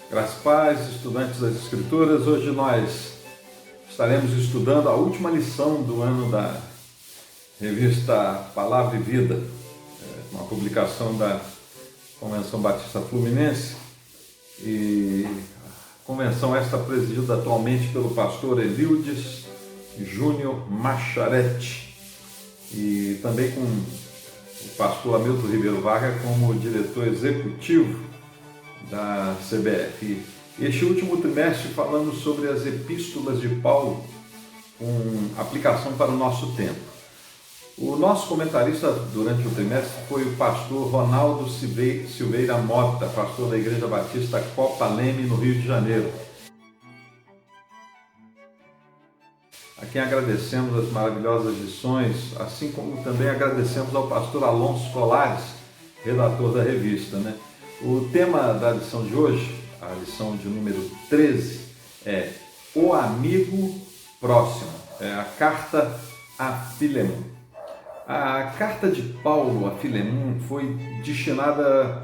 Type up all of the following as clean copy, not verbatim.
Graças a paz, estudantes das Escrituras, hoje nós estaremos estudando a última lição do ano da revista Palavra e Vida, uma publicação da Convenção Batista Fluminense, e a convenção esta presidida atualmente pelo pastor Elildes Júnior Macharete e também com o pastor Hamilton Ribeiro Vargas como diretor executivo da CBF. Este último trimestre falando sobre as epístolas de Paulo com aplicação para o nosso tempo. O nosso comentarista durante o trimestre foi o pastor Ronaldo Silveira Mota, pastor da Igreja Batista Copa Leme, no Rio de Janeiro, a quem agradecemos as maravilhosas lições, assim como também agradecemos ao pastor Alonso Colares, redator da revista, O tema da lição de hoje, a lição de número 13, é O Amigo Próximo, é a carta a Filemon. A carta de Paulo a Filemon foi destinada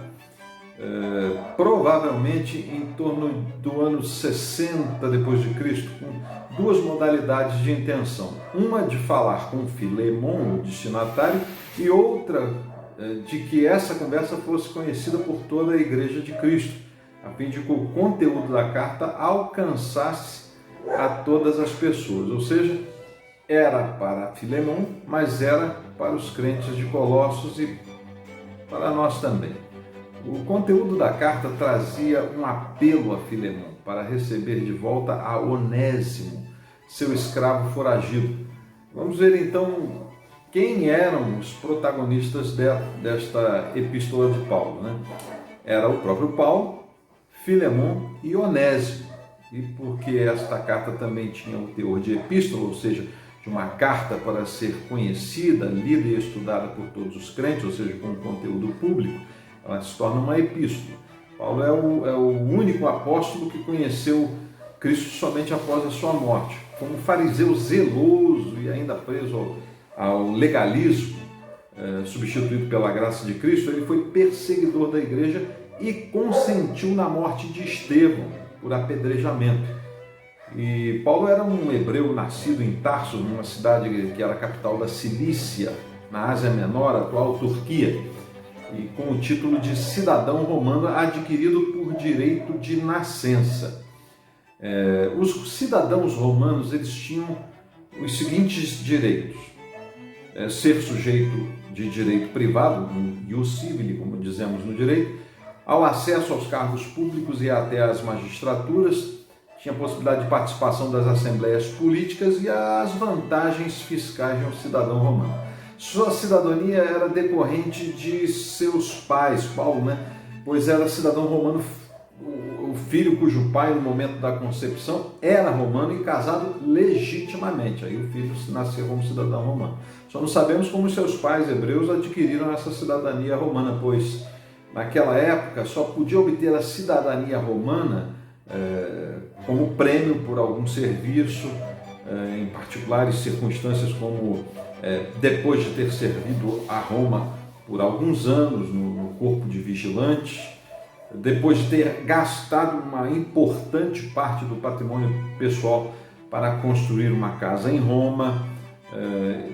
provavelmente em torno do ano 60 depois de Cristo, com duas modalidades de intenção. Uma de falar com Filemon, o destinatário, e outra de que essa conversa fosse conhecida por toda a Igreja de Cristo, a fim de que o conteúdo da carta alcançasse a todas as pessoas, ou seja, era para Filemon, mas era para os crentes de Colossos e para nós também. O conteúdo da carta trazia um apelo a Filemon para receber de volta a Onésimo, seu escravo foragido. Vamos ver então quem eram os protagonistas desta epístola de Paulo, Era o próprio Paulo, Filemon e Onésimo. E porque esta carta também tinha o teor de epístola, ou seja, de uma carta para ser conhecida, lida e estudada por todos os crentes, ou seja, com um conteúdo público, ela se torna uma epístola. Paulo é o único apóstolo que conheceu Cristo somente após a sua morte. Como fariseu zeloso e ainda preso ao legalismo, substituído pela graça de Cristo, ele foi perseguidor da igreja e consentiu na morte de Estevão por apedrejamento. E Paulo era um hebreu nascido em Tarso, numa cidade que era a capital da Cilícia, na Ásia Menor, atual Turquia, e com o título de cidadão romano adquirido por direito de nascença. Os cidadãos romanos eles tinham os seguintes direitos: ser sujeito de direito privado, ius civili, como dizemos no direito, ao acesso aos cargos públicos e até às magistraturas, tinha possibilidade de participação das assembleias políticas e as vantagens fiscais de um cidadão romano. Sua cidadania era decorrente de seus pais, Paulo, pois era cidadão romano, o filho cujo pai, no momento da concepção, era romano e casado legitimamente. Aí o filho nasceu como cidadão romano. Só não sabemos como seus pais hebreus adquiriram essa cidadania romana, pois naquela época só podia obter a cidadania romana como prêmio por algum serviço, em particulares circunstâncias como depois de ter servido a Roma por alguns anos no corpo de vigilantes, depois de ter gastado uma importante parte do patrimônio pessoal para construir uma casa em Roma,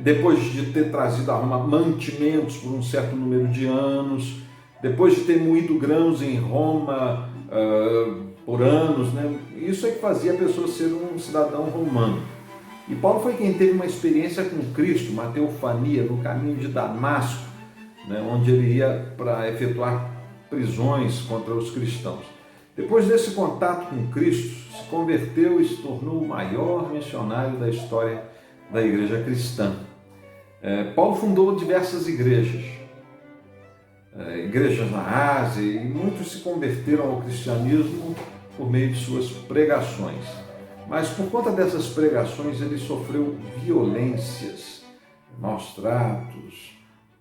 depois de ter trazido a Roma mantimentos por um certo número de anos, depois de ter moído grãos em Roma por anos, Isso é que fazia a pessoa ser um cidadão romano. E Paulo foi quem teve uma experiência com Cristo, uma teofania, no caminho de Damasco, onde ele ia para efetuar prisões contra os cristãos. Depois desse contato com Cristo, se converteu e se tornou o maior missionário da história da igreja cristã. Paulo fundou diversas igrejas na Ásia, e muitos se converteram ao cristianismo por meio de suas pregações. Mas por conta dessas pregações ele sofreu violências, maus tratos,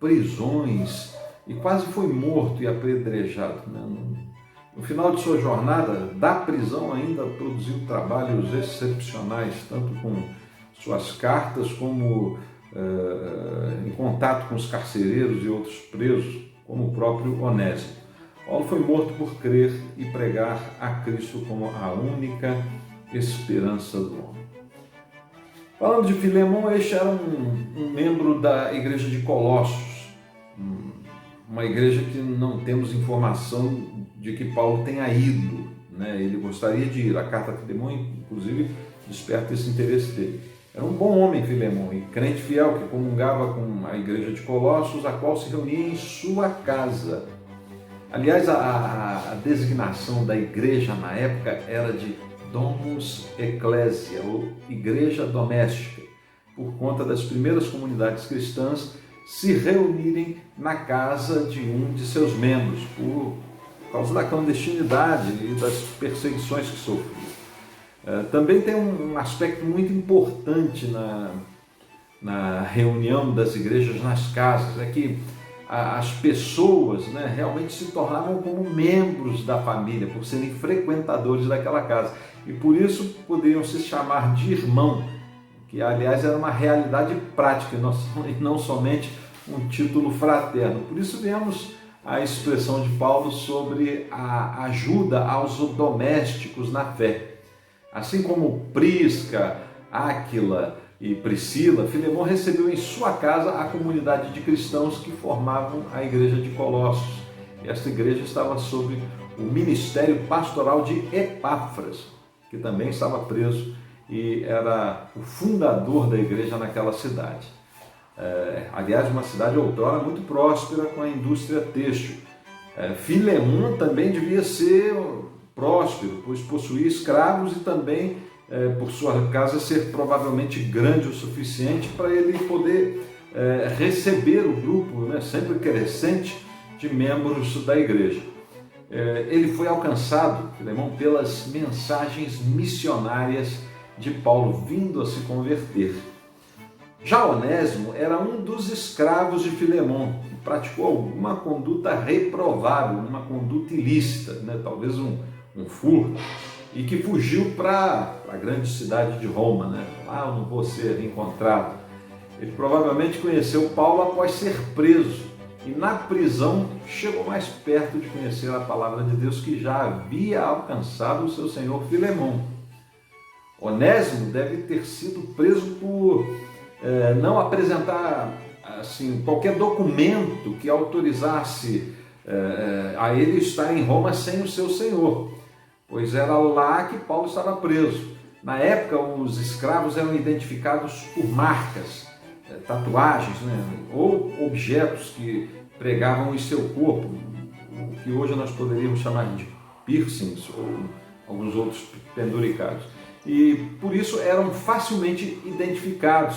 prisões e quase foi morto e apedrejado. No final de sua jornada da prisão ainda produziu trabalhos excepcionais, tanto com suas cartas como em contato com os carcereiros e outros presos, como o próprio Onésimo. Paulo foi morto por crer e pregar a Cristo como a única esperança do homem. Falando de Filemão, este era um membro da igreja de Colossos, uma igreja que não temos informação de que Paulo tenha ido, né? Ele gostaria de ir. A carta a Filemão, inclusive, desperta esse interesse dele. Era um bom homem, Filemão, e crente fiel, que comungava com a igreja de Colossos, a qual se reunia em sua casa. Aliás, a designação da igreja na época era de Domus Ecclesia, ou igreja doméstica, por conta das primeiras comunidades cristãs se reunirem na casa de um de seus membros, por causa da clandestinidade e das perseguições que sofriam. Também tem um aspecto muito importante na reunião das igrejas nas casas, é que as pessoas, né, realmente se tornavam como membros da família, por serem frequentadores daquela casa. E por isso poderiam se chamar de irmão, que aliás era uma realidade prática, e não somente um título fraterno. Por isso vemos a expressão de Paulo sobre a ajuda aos domésticos na fé. Assim como Prisca, Áquila e Priscila, Filemão recebeu em sua casa a comunidade de cristãos que formavam a igreja de Colossos. E esta igreja estava sob o ministério pastoral de Epáfras, que também estava preso e era o fundador da igreja naquela cidade. Aliás, uma cidade outrora muito próspera com a indústria têxtil. Filemão também devia ser próspero, pois possuía escravos e também, por sua casa, ser provavelmente grande o suficiente para ele poder receber o grupo, né, sempre crescente, de membros da igreja. Ele foi alcançado, Filemão, pelas mensagens missionárias de Paulo, vindo a se converter. Já Onésimo era um dos escravos de Filemão, que praticou alguma conduta reprovável, uma conduta ilícita, né, talvez um furto, e que fugiu para a grande cidade de Roma, né? Lá eu não vou ser encontrado. Ele provavelmente conheceu Paulo após ser preso e na prisão chegou mais perto de conhecer a palavra de Deus que já havia alcançado o seu senhor Filemão. Onésimo deve ter sido preso por não apresentar assim, qualquer documento que autorizasse a ele estar em Roma sem o seu senhor, pois era lá que Paulo estava preso. Na época, os escravos eram identificados por marcas, tatuagens, né, ou objetos que pregavam em seu corpo, o que hoje nós poderíamos chamar de piercings ou alguns outros penduricados. E por isso eram facilmente identificados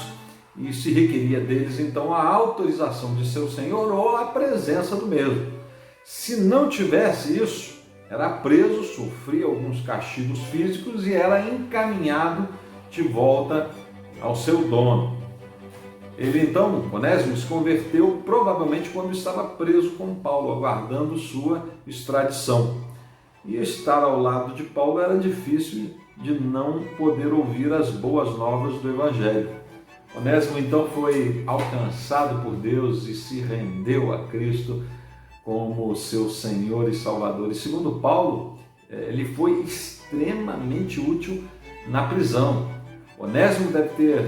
e se requeria deles então a autorização de seu senhor ou a presença do mesmo. Se não tivesse isso, era preso, sofria alguns castigos físicos e era encaminhado de volta ao seu dono. Ele então, Onésimo, se converteu provavelmente quando estava preso com Paulo, aguardando sua extradição. E estar ao lado de Paulo era difícil de não poder ouvir as boas novas do Evangelho. Onésimo então foi alcançado por Deus e se rendeu a Cristo como seu Senhor e Salvador. E segundo Paulo, ele foi extremamente útil na prisão. Onésimo deve ter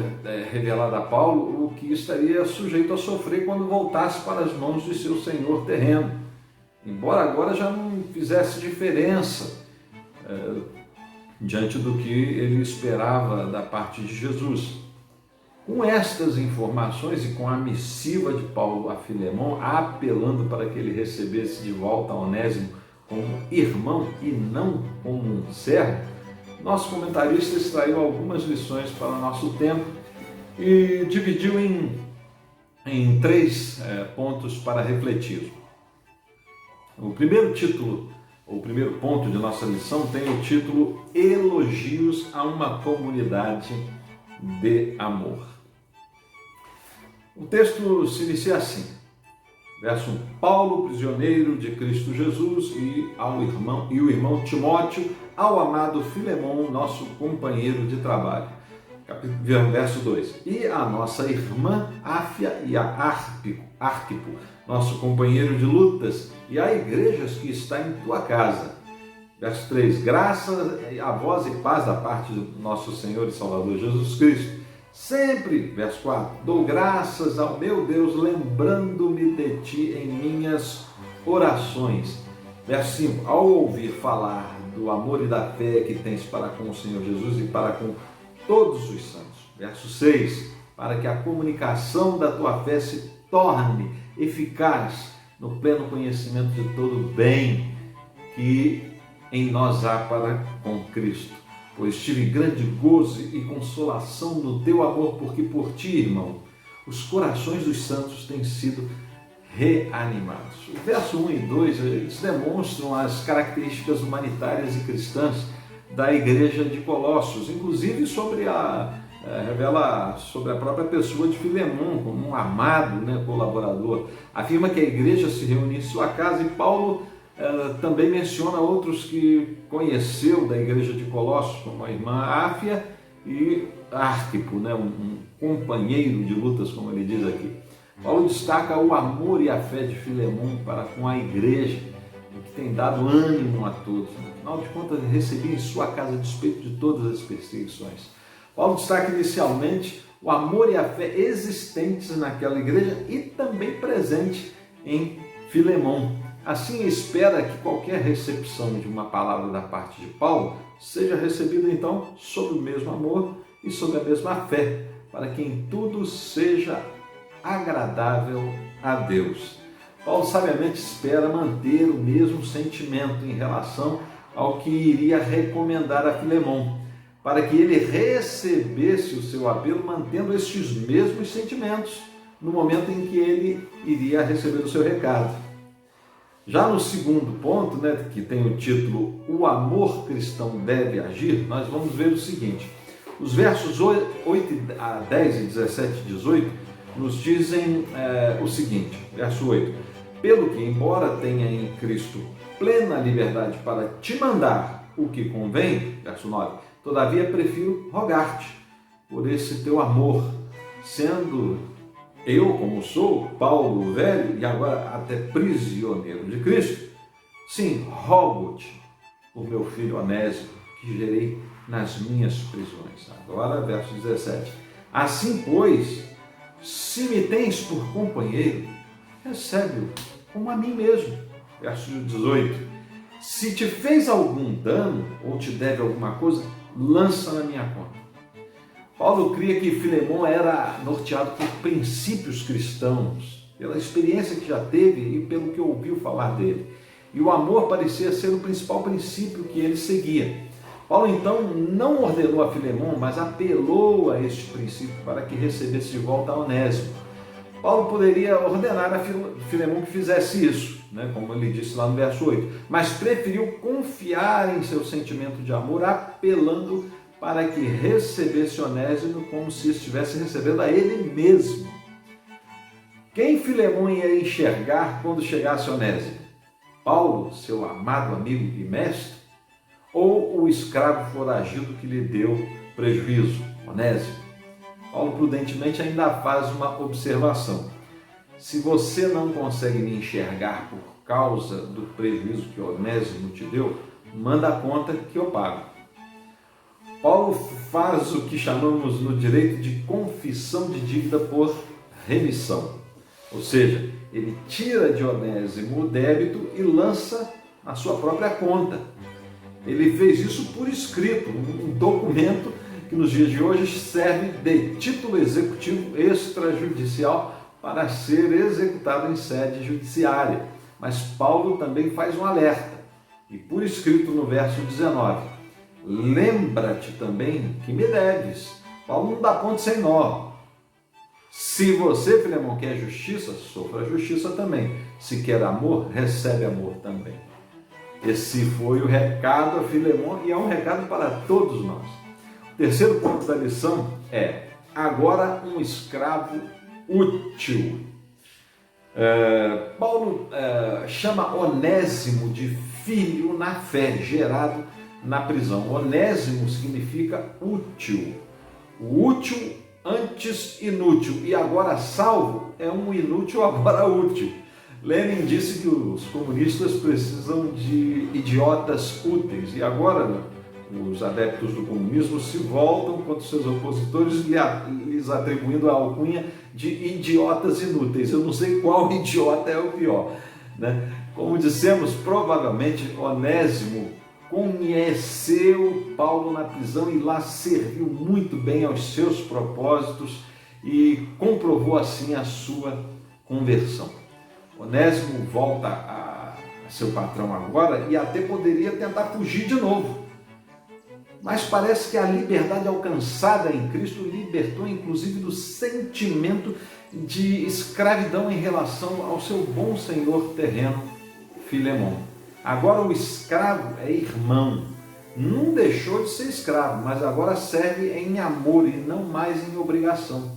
revelado a Paulo o que estaria sujeito a sofrer quando voltasse para as mãos de seu senhor terreno, embora agora já não fizesse diferença diante do que ele esperava da parte de Jesus. Com estas informações e com a missiva de Paulo a Filemão, apelando para que ele recebesse de volta Onésimo como irmão e não como um servo, nosso comentarista extraiu algumas lições para o nosso tempo e dividiu em 3 pontos para refletir. O primeiro ponto de nossa lição tem o título Elogios a uma comunidade de amor. O texto se inicia assim, verso 1, Paulo, prisioneiro de Cristo Jesus, e o irmão Timóteo, ao amado Filemão, nosso companheiro de trabalho. Verso 2, e a nossa irmã Áfia e a Arquipo, nosso companheiro de lutas, e a igrejas que está em tua casa. Verso 3, graças a vós e paz da parte do nosso Senhor e Salvador Jesus Cristo. Sempre, verso 4, dou graças ao meu Deus, lembrando-me de ti em minhas orações. Verso 5, ao ouvir falar do amor e da fé que tens para com o Senhor Jesus e para com todos os santos. Verso 6, para que a comunicação da tua fé se torne eficaz no pleno conhecimento de todo o bem que em nós há para com Cristo. Pois tive grande gozo e consolação no teu amor, porque por ti, irmão, os corações dos santos têm sido reanimados. O verso 1 e 2, eles demonstram as características humanitárias e cristãs da igreja de Colossos, inclusive revela sobre a própria pessoa de Filemon, como um amado, colaborador. Afirma que a igreja se reúne em sua casa, e Paulo também menciona outros que conheceu da igreja de Colossos, como a irmã Áfia e Arquipo, um companheiro de lutas, como ele diz aqui. Paulo destaca o amor e a fé de Filemon para com a igreja, que tem dado ânimo a todos. Afinal de contas, recebi em sua casa a despeito de todas as perseguições. Paulo destaca inicialmente o amor e a fé existentes naquela igreja e também presente em Filemon. Assim, espera que qualquer recepção de uma palavra da parte de Paulo seja recebida então sob o mesmo amor e sob a mesma fé, para que em tudo seja agradável a Deus. Paulo sabiamente espera manter o mesmo sentimento em relação ao que iria recomendar a Filemon, para que ele recebesse o seu apelo mantendo estes mesmos sentimentos no momento em que ele iria receber o seu recado. Já no segundo ponto, que tem o título O amor cristão deve agir, nós vamos ver o seguinte: os versos 8 a 10 e 17 e 18 nos dizem o seguinte, verso 8, pelo que, embora tenha em Cristo plena liberdade para te mandar o que convém, verso 9, todavia prefiro rogar-te por esse teu amor, sendo eu, como sou, Paulo o velho, e agora até prisioneiro de Cristo, sim, rogo-te por meu filho Onésimo, que gerei nas minhas prisões. Agora, verso 17. Assim, pois, se me tens por companheiro, recebe-o como a mim mesmo. Verso 18. Se te fez algum dano ou te deve alguma coisa, lança na minha conta. Paulo cria que Filemon era norteado por princípios cristãos, pela experiência que já teve e pelo que ouviu falar dele. E o amor parecia ser o principal princípio que ele seguia. Paulo então não ordenou a Filemon, mas apelou a este princípio para que recebesse de volta a Onésimo. Paulo poderia ordenar a Filemon que fizesse isso, como ele disse lá no verso 8, mas preferiu confiar em seu sentimento de amor, apelando para que recebesse Onésimo como se estivesse recebendo a ele mesmo. Quem Filemon ia enxergar quando chegasse Onésimo? Paulo, seu amado amigo e mestre? Ou o escravo foragido que lhe deu prejuízo, Onésimo? Paulo prudentemente ainda faz uma observação. Se você não consegue me enxergar por causa do prejuízo que Onésimo te deu, manda a conta que eu pago. Paulo faz o que chamamos no direito de confissão de dívida por remissão. Ou seja, ele tira de Onésimo o débito e lança na sua própria conta. Ele fez isso por escrito, um documento que nos dias de hoje serve de título executivo extrajudicial para ser executado em sede judiciária. Mas Paulo também faz um alerta, e por escrito no verso 19, lembra-te também que me deves. Paulo não dá ponto sem nó. Se você, Filemon, quer justiça, sofra a justiça também. Se quer amor, recebe amor também. Esse foi o recado a Filemon e é um recado para todos nós. O terceiro ponto da lição é, agora um escravo útil. Paulo chama Onésimo de filho na fé, gerado na prisão. Onésimo significa útil. O útil antes inútil e agora salvo, é um inútil agora útil. Lenin disse que os comunistas precisam de idiotas úteis e agora os adeptos do comunismo se voltam contra seus opositores, lhes atribuindo a alcunha de idiotas inúteis. Eu não sei qual idiota é o pior, né? Como dissemos, provavelmente Onésimo conheceu Paulo na prisão e lá serviu muito bem aos seus propósitos e comprovou assim a sua conversão. Onésimo volta a seu patrão agora e até poderia tentar fugir de novo. Mas parece que a liberdade alcançada em Cristo libertou inclusive do sentimento de escravidão em relação ao seu bom senhor terreno, Filemon. Agora o escravo é irmão. Não deixou de ser escravo, mas agora serve em amor e não mais em obrigação.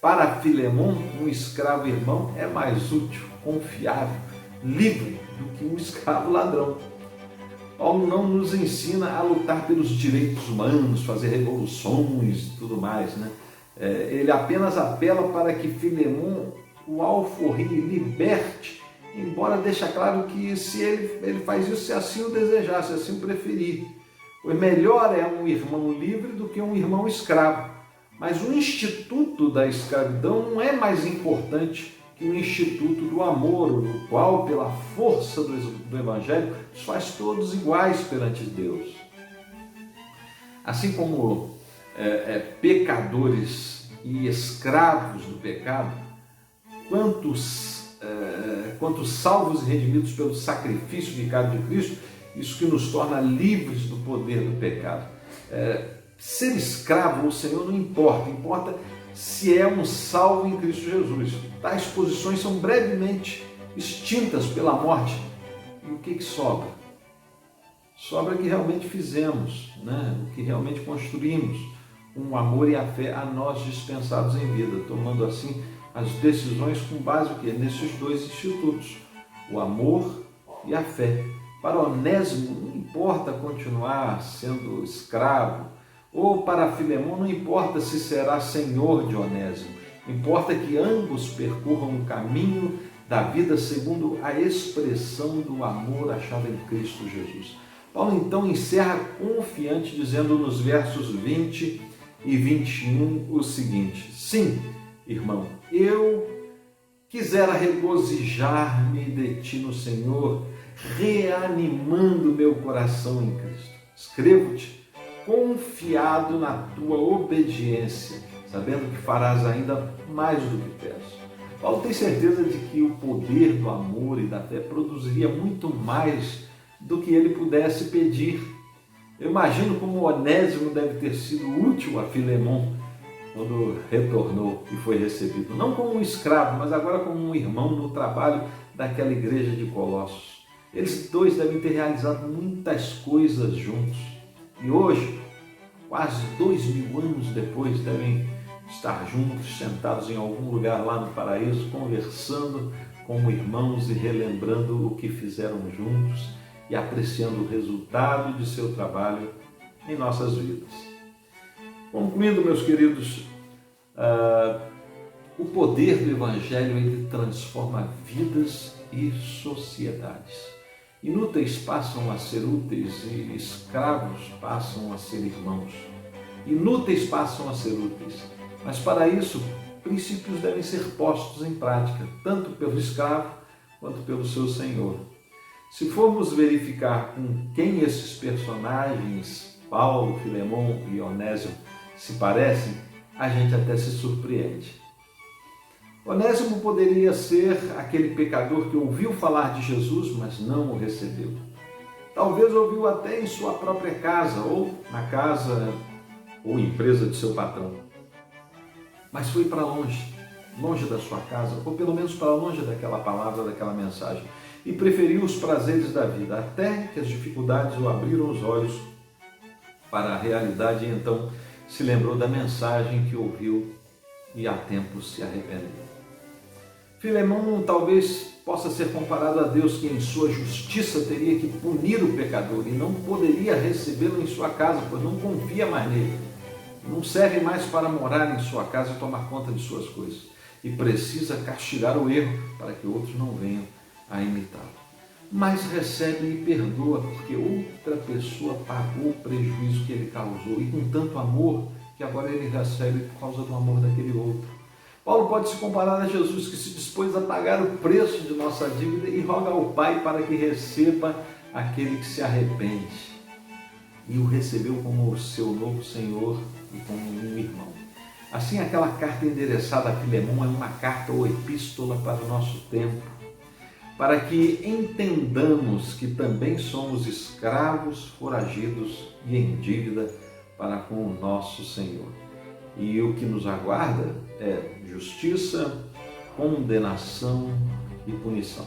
Para Filemon, um escravo irmão é mais útil, confiável, livre do que um escravo ladrão. Paulo não nos ensina a lutar pelos direitos humanos, fazer revoluções e tudo mais, né? Ele apenas apela para que Filemon o alforrie, liberte, embora deixe claro que se ele faz isso se assim o desejar, se assim o preferir. O melhor é um irmão livre do que um irmão escravo. Mas o instituto da escravidão não é mais importante que o instituto do amor, no qual, pela força do Evangelho, nos faz todos iguais perante Deus. Assim como pecadores e escravos do pecado, quantos salvos e redimidos pelo sacrifício vicário de Cristo, isso que nos torna livres do poder do pecado. Ser escravo ao Senhor não importa, importa se é um salvo em Cristo Jesus. Tais posições são brevemente extintas pela morte. E o que sobra? Sobra o que realmente fizemos, né? O que realmente construímos, com o amor e a fé a nós dispensados em vida, tomando assim as decisões com base nesses dois institutos, o amor e a fé. Para Onésimo não importa continuar sendo escravo, ou para Filemon não importa se será senhor de Onésimo, importa que ambos percorram o caminho da vida segundo a expressão do amor achado em Cristo Jesus. Paulo então encerra confiante dizendo nos versos 20 e 21 o seguinte: sim, irmão, eu quisera regozijar-me de ti no Senhor, reanimando meu coração em Cristo. Escrevo-te confiado na tua obediência, sabendo que farás ainda mais do que peço. Paulo tem certeza de que o poder do amor e da fé produziria muito mais do que ele pudesse pedir. Eu imagino como Onésimo deve ter sido útil a Filemon quando retornou e foi recebido, não como um escravo, mas agora como um irmão no trabalho daquela igreja de Colossos. Eles dois devem ter realizado muitas coisas juntos. E hoje, quase 2000 anos depois, devem estar juntos, sentados em algum lugar lá no paraíso, conversando como irmãos e relembrando o que fizeram juntos e apreciando o resultado de seu trabalho em nossas vidas. Concluindo, meus queridos, o poder do Evangelho ele transforma vidas e sociedades. Inúteis passam a ser úteis e escravos passam a ser irmãos. Inúteis passam a ser úteis, mas para isso princípios devem ser postos em prática, tanto pelo escravo quanto pelo seu senhor. Se formos verificar com quem esses personagens, Paulo, Filemon e Onésimo, se parecem, a gente até se surpreende. Onésimo poderia ser aquele pecador que ouviu falar de Jesus, mas não o recebeu. Talvez ouviu até em sua própria casa, ou na casa ou empresa de seu patrão. Mas foi para longe, longe da sua casa, ou pelo menos para longe daquela palavra, daquela mensagem, e preferiu os prazeres da vida, até que as dificuldades o abriram os olhos para a realidade, e então se lembrou da mensagem que ouviu e há tempo se arrependeu. Filemon talvez possa ser comparado a Deus, que em sua justiça teria que punir o pecador e não poderia recebê-lo em sua casa, pois não confia mais nele. não serve mais para morar em sua casa e tomar conta de suas coisas. E precisa castigar o erro para que outros não venham a imitá-lo. Mas recebe e perdoa, porque outra pessoa pagou o prejuízo que ele causou, e com tanto amor que agora ele recebe por causa do amor daquele outro. Paulo pode se comparar a Jesus, que se dispôs a pagar o preço de nossa dívida e roga ao Pai para que receba aquele que se arrepende. E o recebeu como o seu novo Senhor e como um irmão. Assim, aquela carta endereçada a Filemão é uma carta ou epístola para o nosso tempo, para que entendamos que também somos escravos, foragidos e em dívida para com o nosso Senhor. E o que nos aguarda é justiça, condenação e punição,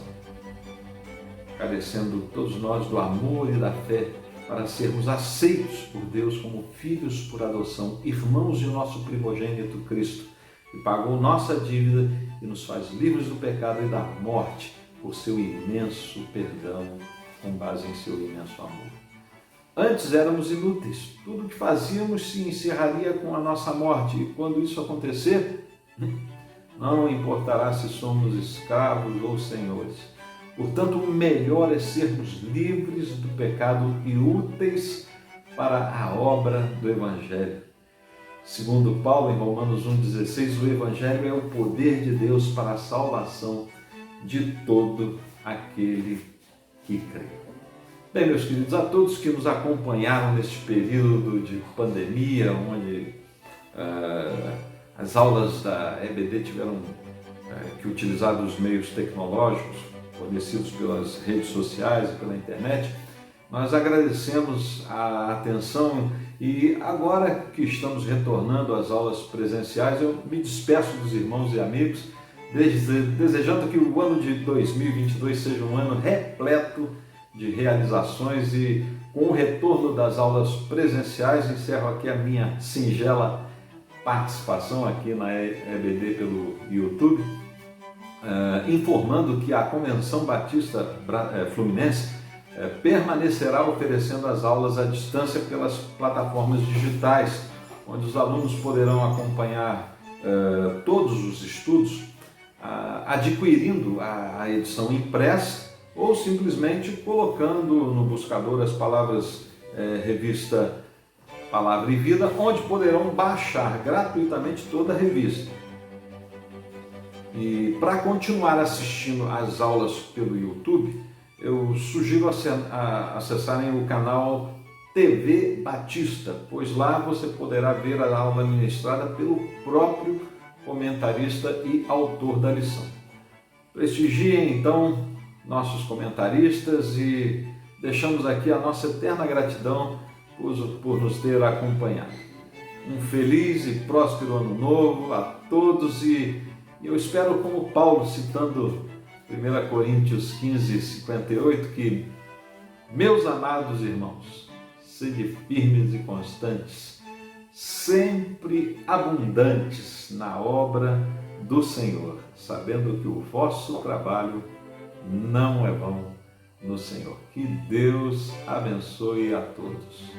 carecendo todos nós do amor e da fé para sermos aceitos por Deus como filhos por adoção, irmãos de nosso primogênito Cristo, que pagou nossa dívida e nos faz livres do pecado e da morte por seu imenso perdão, com base em seu imenso amor. Antes éramos inúteis, tudo o que fazíamos se encerraria com a nossa morte, e quando isso acontecer, não importará se somos escravos ou senhores. Portanto, o melhor é sermos livres do pecado e úteis para a obra do Evangelho. Segundo Paulo, em Romanos 1,16, o Evangelho é o poder de Deus para a salvação de todo aquele que crê. Bem, meus queridos, a todos que nos acompanharam neste período de pandemia, onde as aulas da EBD tiveram que utilizar os meios tecnológicos fornecidos pelas redes sociais e pela internet, nós agradecemos a atenção e agora que estamos retornando às aulas presenciais, eu me despeço dos irmãos e amigos, desejando que o ano de 2022 seja um ano repleto de realizações, e com o retorno das aulas presenciais encerro aqui a minha singela participação aqui na EBD pelo YouTube, informando que a Convenção Batista Fluminense permanecerá oferecendo as aulas à distância pelas plataformas digitais, onde os alunos poderão acompanhar todos os estudos adquirindo a edição impressa ou simplesmente colocando no buscador as palavras revista Palavra e Vida, onde poderão baixar gratuitamente toda a revista. E para continuar assistindo às aulas pelo YouTube, eu sugiro acessarem o canal TV Batista, pois lá você poderá ver a aula ministrada pelo próprio comentarista e autor da lição. Prestigiem então nossos comentaristas e deixamos aqui a nossa eterna gratidão por nos ter acompanhado. Um feliz e próspero ano novo a todos, e eu espero, como Paulo, citando 1 Coríntios 15:58, que, meus amados irmãos, sede firmes e constantes, sempre abundantes na obra do Senhor, sabendo que o vosso trabalho não é vão no Senhor. Que Deus abençoe a todos.